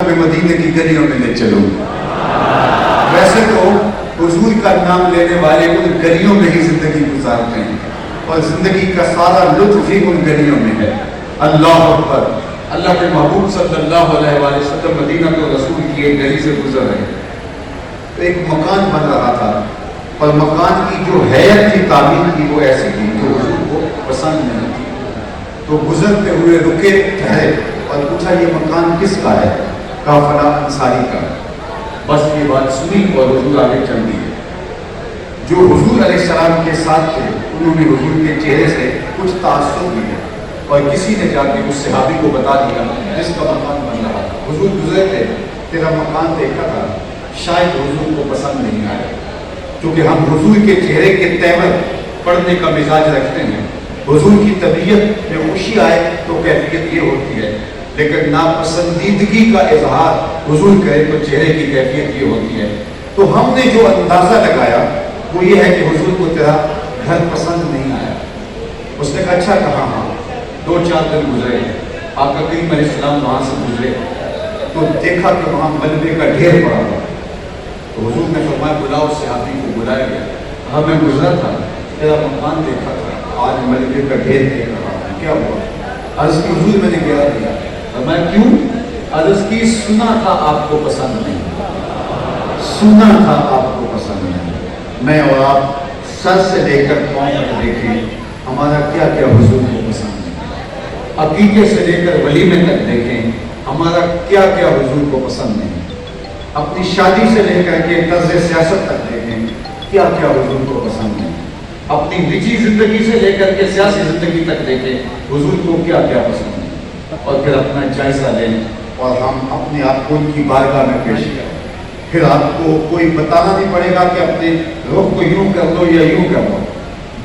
میں مدینے کی گلیوں میں لے چلوں۔ ویسے تو حضور کا نام لینے والے ان گلیوں میں ہی زندگی گزارتے ہیں اور زندگی کا سارا لطف ہی ان گلیوں میں ہے۔ اللہ اکبر۔ اللہ کے محبوب صلی اللہ علیہ وآلہ وسلم مدینہ تو رسول کی ایک گلی سے گزر رہے تو ایک مکان بن رہا تھا اور مکان کی جو حیت کی تعمیر کی وہ ایسی تھی جو حضور کو پسند نہیں تھی، تو گزرتے ہوئے رکے، ٹھہرے اور پوچھا یہ مکان کس کا ہے؟ کہا فلاں انصاری کا۔ بس یہ بات سنی اور حضور آگے چل دیے۔ جو حضور علیہ السلام کے ساتھ تھے انہوں نے حضور کے چہرے سے کچھ تعصب لیا اور کسی نے جا کے اس صحابی کو بتا دیا جس کا مکان بن رہا تھا، حضور گزرے تھے، تیرا مکان دیکھا تھا، شاید حضور کو پسند نہیں آیا، کیونکہ ہم حضور کے چہرے کے تیور پڑھنے کا مزاج رکھتے ہیں۔ حضور کی طبیعت میں خوشی آئے تو کیفیت یہ ہوتی ہے، لیکن ناپسندیدگی کا اظہار حضور کرے تو چہرے کی کیفیت یہ ہوتی ہے۔ تو ہم نے جو اندازہ لگایا وہ یہ ہے کہ حضور کو تیرا گھر پسند نہیں آیا۔ اس نے کہا اچھا کہاں؟ ہاں 2-4 دن گزرے، آقا کریم علیہ السلام وہاں سے گزرے تو دیکھا کہ وہاں ملبے کا ڈھیر پڑا ہوا۔ تو حضور نے فرمایا بلاؤ، صحابی کو بلایا گیا، کہا میں گزرا تھا، تیرا مکان دیکھا تھا، آج ملبے کا ڈھیر دیکھ رہا ہوں، کیا ہوا؟ عرض کی حضور میں نے گرا دیا۔ فرمایا کیوں؟ عرض کی سنا تھا آپ کو پسند نہیں، سنا تھا آپ کو پسند نہیں۔ میں اور آپ سر سے لے کر پاؤں تک دیکھیں ہمارا کیا کیا حضور کو پسند نہیں، عقیقے سے لے کر ولیمے تک دیکھیں ہمارا کیا کیا حضور کو پسند نہیں، اپنی شادی سے لے کر کے طرز سیاست تک دیکھیں کیا کیا حضور کو پسند نہیں، اپنی نجی زندگی سے لے کر کے سیاسی زندگی تک دیکھیں حضور کو کیا کیا پسند نہیں، اور پھر اپنا جائزہ لیں اور ہم اپنے آپ کو ان کی بارگاہ میں پیش کریں۔ پھر آپ کو کوئی بتانا نہیں پڑے گا کہ اپنے رخ کو یوں کر دو یا یوں کر دو،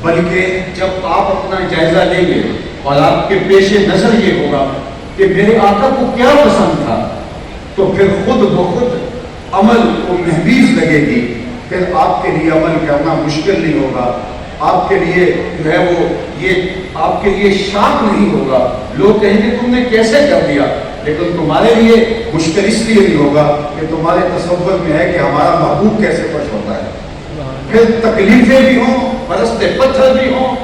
بلکہ جب آپ اپنا جائزہ لیں گے اور آپ کے پیش نظر یہ ہوگا کہ میرے آقا کو کیا پسند تھا، تو پھر خود بخود عمل کو محبیز لگے گی، پھر آپ کے لیے عمل کرنا مشکل نہیں ہوگا، آپ کے لیے جو ہے وہ یہ آپ کے لیے شاک نہیں ہوگا۔ لوگ کہیں گے تم نے کیسے کر دیا، لیکن تمہارے لیے مشکل اس لیے نہیں ہوگا کہ تمہارے تصور میں ہے کہ ہمارا محبوب کیسے خوش ہوتا ہے۔ پھر تکلیفیں بھی ہوں، برستے پتھر بھی ہوں،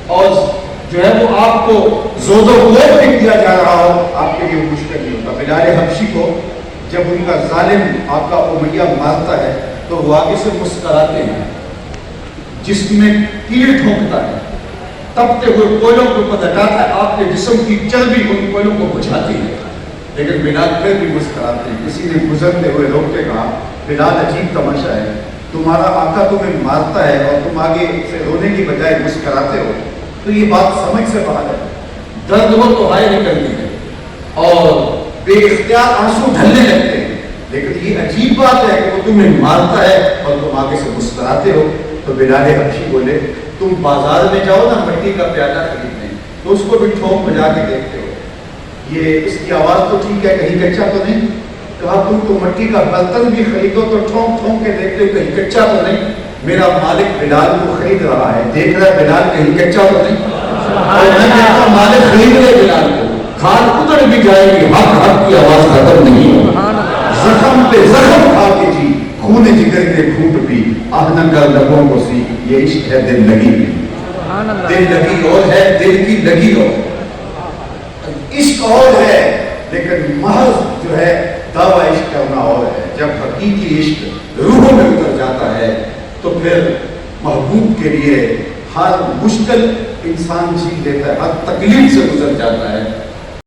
اور جو ہے وہ آپ کو زود و خوف بھی کیا جا رہا ہو، آپ کے لیے مشکل نہیں ہوتا۔ بلال حبشی کو جب ان کا ظالم آقا امیہ مارتا ہے تو وہ آگے سے مسکراتے ہیں، جسم میں تیر ٹھونکتا ہے، تپتے ہوئے کوئلوں کو پلٹاتا ہے، آپ کے جسم کی چربی ان کوئلوں کو بجھاتی ہے، لیکن بلال پھر بھی مسکراتے ہیں۔ کسی نے گزرتے ہوئے روک کے کہا بلال عجیب تماشا ہے، تمہارا آقا تمہیں مارتا ہے اور تم آگے سے رونے کی بجائے مسکراتے ہو، تو یہ بات سمجھ سے باہر ہے۔ درد ہو تو ہائے نکلتی ہے اور بے اختیار آنسو ڈھلنے لگتے ہیں، لیکن یہ عجیب بات ہے کہ وہ تمہیں مارتا ہے اور تم آگے سے مسکراتے ہو۔ تو بلال حبشی بولے تم بازار میں جاؤ نا مٹی کا پیالہ خریدنے، تو اس کو بھی ٹھونک بجا کے دیکھتے ہو، یہ اس کی آواز تو ٹھیک ہے، کہیں کچا تو نہیں؟ کہا تم تو مٹی کا برتن بھی خریدو تو ٹھونک ٹھونک کے دیکھتے ہو کہیں کچا تو نہیں؟ میرا مالک بلال کو خرید رہا ہے، دیکھ رہا ہے بلال کہیں کچا تو نہیں؟ اور میں دیکھتا مالک خرید رہے بلال کو، کھال اتر بھی جائے گی، حق حق کی آواز ختم نہیں ہوگی، زخم پہ زخم کھا کے جی، خون جگر کے گھونٹ بھی، آہ نہ کر لبوں کو سی، یہ عشق ہے دل لگی بھی، دل لگی اور ہے، دل کی لگی اور عشق اور ہے، لیکن محض جو ہے دعویٰ عشق کرنا اور ہے۔ جب حقیقی عشق روحوں میں اتر جاتا ہے تو پھر محبوب کے لیے ہر مشکل انسان جی لیتا ہے، ہر تکلیف سے گزر جاتا ہے۔